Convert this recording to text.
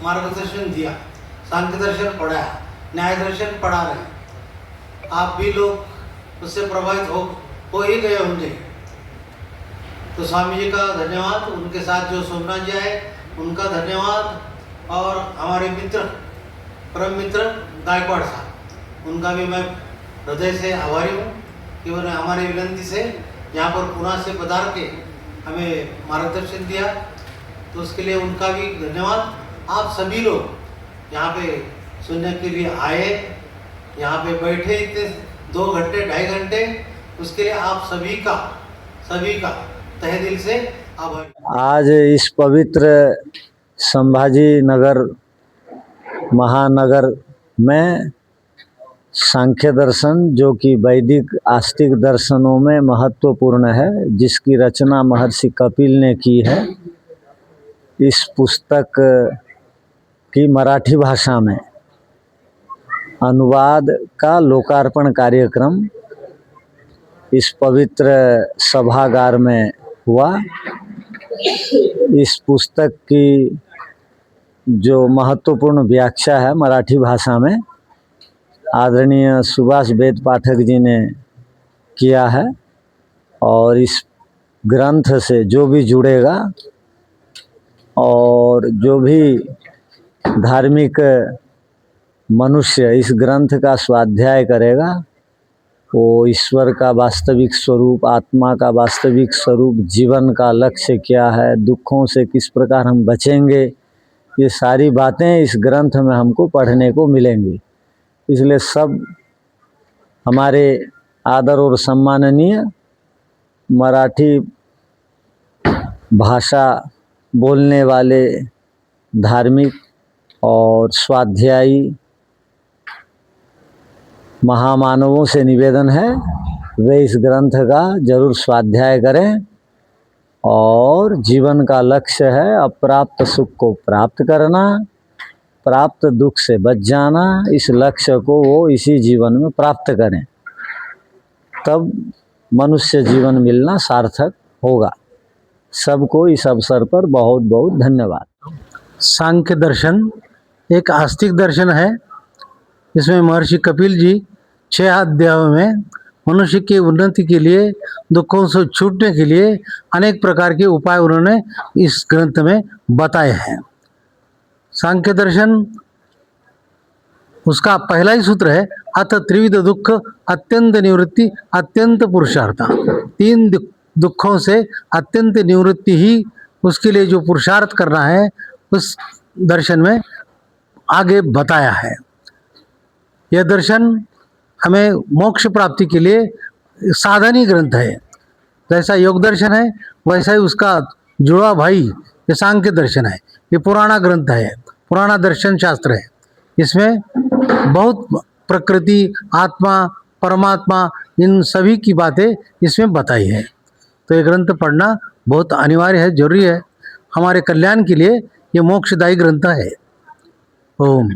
मार्गदर्शन दिया, सांख्य दर्शन पढ़ाया, न्याय दर्शन पढ़ा रहे। आप भी लोग उससे प्रभावित हो ही गए होंगे। तो स्वामी जी का धन्यवाद, उनके साथ जो सोमनाथ जी आए उनका धन्यवाद, और हमारे मित्र परम मित्र गायकवाड़ साहब, उनका भी मैं हृदय से आभारी हूँ कि उन्होंने हमारी विनंती से यहाँ पर पुणे से पधार के हमें मार्गदर्शन दिया। तो उसके लिए उनका भी धन्यवाद। आप सभी लोग यहाँ पे सुनने के लिए आए, यहाँ पे बैठे इतने 2 घंटे 2.5 घंटे, उसके लिए आप सभी का तहे दिल से आभार। आज इस पवित्र संभाजी नगर महानगर में सांख्य दर्शन, जो कि वैदिक आस्तिक दर्शनों में महत्वपूर्ण है, जिसकी रचना महर्षि कपिल ने की है, इस पुस्तक की मराठी भाषा में अनुवाद का लोकार्पण कार्यक्रम इस पवित्र सभागार में हुआ। इस पुस्तक की जो महत्वपूर्ण व्याख्या है मराठी भाषा में आदरणीय सुभाष वेद पाठक जी ने किया है, और इस ग्रंथ से जो भी जुड़ेगा और जो भी धार्मिक मनुष्य इस ग्रंथ का स्वाध्याय करेगा, वो ईश्वर का वास्तविक स्वरूप, आत्मा का वास्तविक स्वरूप, जीवन का लक्ष्य क्या है, दुखों से किस प्रकार हम बचेंगे, ये सारी बातें इस ग्रंथ में हमको पढ़ने को मिलेंगी। इसलिए सब हमारे आदर और सम्माननीय मराठी भाषा बोलने वाले धार्मिक और स्वाध्यायी महामानवों से निवेदन है वे इस ग्रंथ का जरूर स्वाध्याय करें, और जीवन का लक्ष्य है अप्राप्त सुख को प्राप्त करना, प्राप्त दुख से बच जाना। इस लक्ष्य को वो इसी जीवन में प्राप्त करें, तब मनुष्य जीवन मिलना सार्थक होगा। सबको इस अवसर पर बहुत बहुत धन्यवाद। सांख्य दर्शन एक आस्तिक दर्शन है। इसमें महर्षि कपिल जी 6 अध्यायों में मनुष्य की उन्नति के लिए, दुखों से छूटने के लिए अनेक प्रकार के उपाय उन्होंने इस ग्रंथ में बताए हैं। सांख्य दर्शन उसका पहला ही सूत्र है, अथ त्रिविध दुख अत्यंत निवृत्ति अत्यंत पुरुषार्थ। 3 दुखों से अत्यंत निवृत्ति ही उसके लिए जो पुरुषार्थ करना है उस दर्शन में आगे बताया है। यह दर्शन हमें मोक्ष प्राप्ति के लिए साधनी ग्रंथ है। जैसा योग दर्शन है वैसा ही उसका जुड़ा भाई ये सांख्य दर्शन है। ये पुराना ग्रंथ है, पुराना दर्शन शास्त्र है। इसमें बहुत प्रकृति, आत्मा, परमात्मा, इन सभी की बातें इसमें बताई है। तो ये ग्रंथ पढ़ना बहुत अनिवार्य है, जरूरी है। हमारे कल्याण के लिए ये मोक्षदायी ग्रंथ है। ओम।